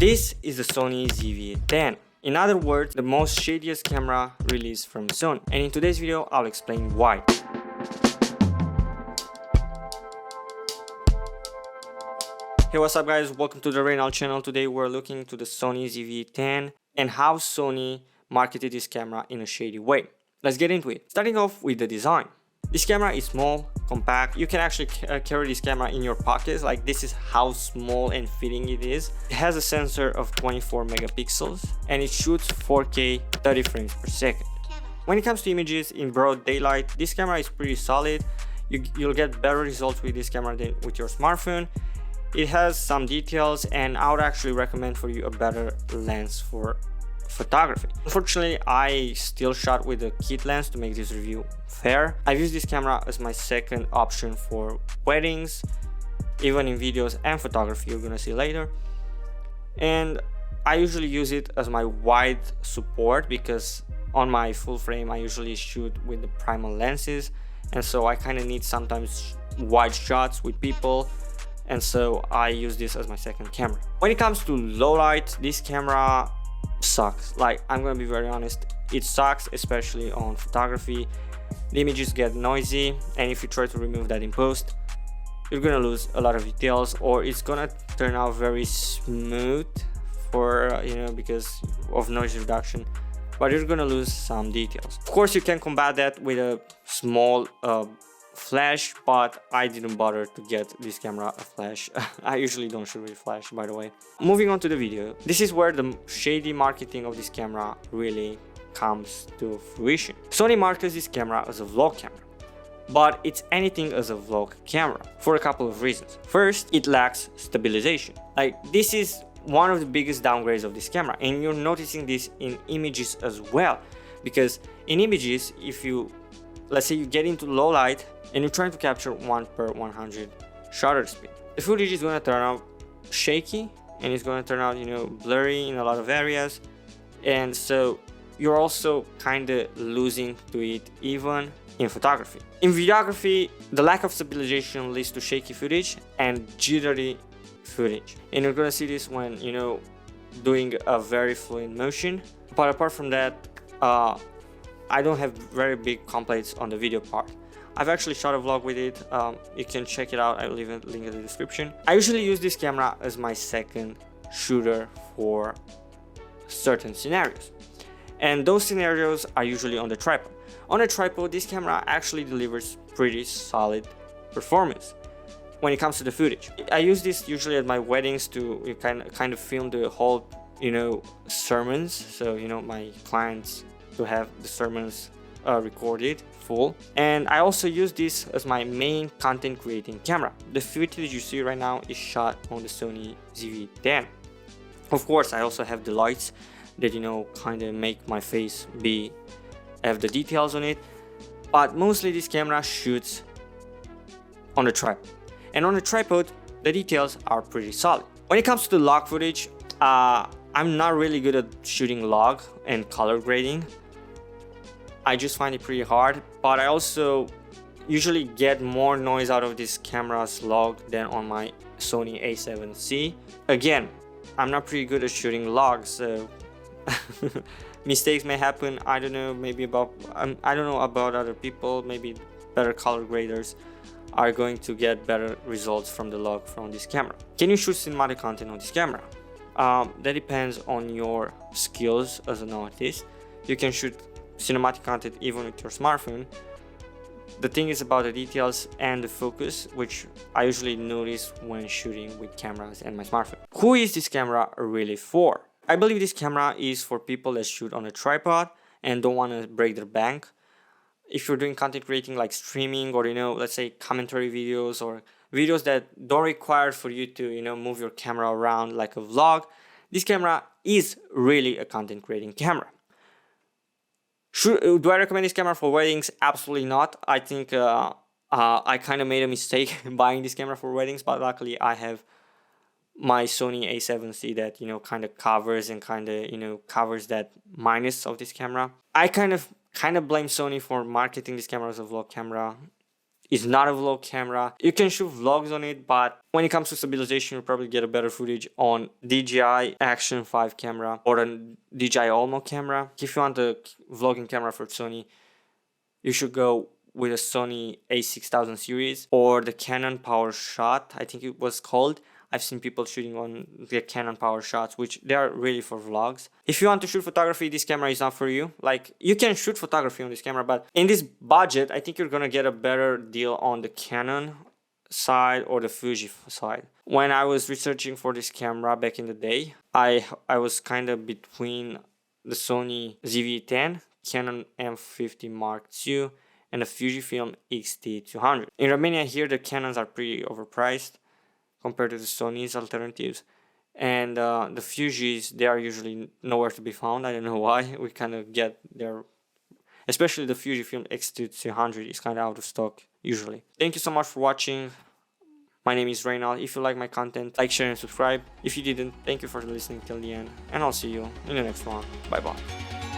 This is the Sony ZV-E10. In other words, the most shadiest camera released from Sony. And in today's video, I'll explain why. Hey, what's up guys? Welcome to the Reynolds channel. Today we're looking into the Sony ZV-E10 and how Sony marketed this camera in a shady way. Let's get into it. Starting off with the design. This camera is small, compact. You can actually carry this camera in your pockets. Like, this is how small and fitting it is. It has a sensor of 24 megapixels and it shoots 4K 30 frames per second. When it comes to images in broad daylight, this camera is pretty solid. You'll get better results with this camera than with your smartphone. It has some details, and I would actually recommend for you a better lens for photography. Unfortunately, I still shot with a kit lens to make this review fair. I've used this camera as my second option for weddings, even in videos and photography you're gonna see later. And I usually use it as my wide support because on my full frame I usually shoot with the primal lenses, and so I kind of need sometimes wide shots with people, and so I use this as my second camera. When it comes to low light, this camera sucks. Like, I'm gonna be very honest, it sucks, especially on photography. The images get noisy, and if you try to remove that in post, you're gonna lose a lot of details, or it's gonna turn out very smooth for because of noise reduction, but you're gonna lose some details. Of course, you can combat that with a small flash, but I didn't bother to get this camera a flash. I usually don't shoot with flash, by the way. Moving on to the video, this is where the shady marketing of this camera really comes to fruition. Sony markets this camera as a vlog camera, but it's anything as a vlog camera for a couple of reasons. First, it lacks stabilization. Like, this is one of the biggest downgrades of this camera, and you're noticing this in images as well, because in images, if you, let's say you get into low light and you're trying to capture 1/100 shutter speed, the footage is going to turn out shaky, and it's going to turn out blurry in a lot of areas, and so you're also kind of losing to it even in photography. In videography, the lack of stabilization leads to shaky footage and jittery footage, and you're going to see this when doing a very fluid motion. But apart from that, I don't have very big complaints on the video part. I've actually shot a vlog with it. You can check it out. I'll leave a link in the description. I usually use this camera as my second shooter for certain scenarios, and those scenarios are usually on the tripod. On a tripod, this camera actually delivers pretty solid performance when it comes to the footage. I use this usually at my weddings to kind of film the whole sermons, so my clients to have the sermons recorded full. And I also use this as my main content creating camera. The footage you see right now is shot on the Sony ZV-E10. Of course, I also have the lights that kind of make my face have the details on it, but mostly this camera shoots on the tripod, and on the tripod the details are pretty solid. When it comes to the log footage, I'm not really good at shooting log and color grading. I just find it pretty hard, but I also usually get more noise out of this camera's log than on my Sony A7C. Again, I'm not pretty good at shooting logs, so mistakes may happen. I don't know, I don't know about other people. Maybe better color graders are going to get better results from the log from this camera. Can you shoot cinematic content on this camera? That depends on your skills as an artist. You can shoot cinematic content even with your smartphone. The thing is about the details and the focus, which I usually notice when shooting with cameras and my smartphone. Who is this camera really for? I believe this camera is for people that shoot on a tripod and don't want to break their bank. If you're doing content creating like streaming, or let's say commentary videos, or videos that don't require for you to move your camera around like a vlog, this camera is really a content creating camera. Do I recommend this camera for weddings? Absolutely not. I think I kind of made a mistake buying this camera for weddings, but luckily I have my Sony A7C that kind of covers and covers that minus of this camera. I kind of blame Sony for marketing this camera as a vlog camera. It's not a vlog camera. You can shoot vlogs on it, but when it comes to stabilization, you'll probably get a better footage on DJI Action 5 camera or a DJI Olmo camera. If you want a vlogging camera for Sony, you should go with a Sony a6000 series or the Canon PowerShot, I think it was called. I've seen people shooting on the Canon PowerShots, which they are really for vlogs. If you want to shoot photography, this camera is not for you. Like, you can shoot photography on this camera, but in this budget, I think you're gonna get a better deal on the Canon side or the Fuji side. When I was researching for this camera back in the day, I was kind of between the Sony ZV-E10, Canon M50 Mark II, and the Fujifilm X-T200. In Romania here, the Canons are pretty overpriced compared to the Sony's alternatives, and the Fujis, they are usually nowhere to be found. I don't know why. We kind of get their, especially the Fujifilm X-T200 is kind of out of stock usually. Thank you so much for watching. My name is Reynald. If you like my content, like, share, and subscribe. If you didn't, thank you for listening till the end, and I'll see you in the next one. Bye bye.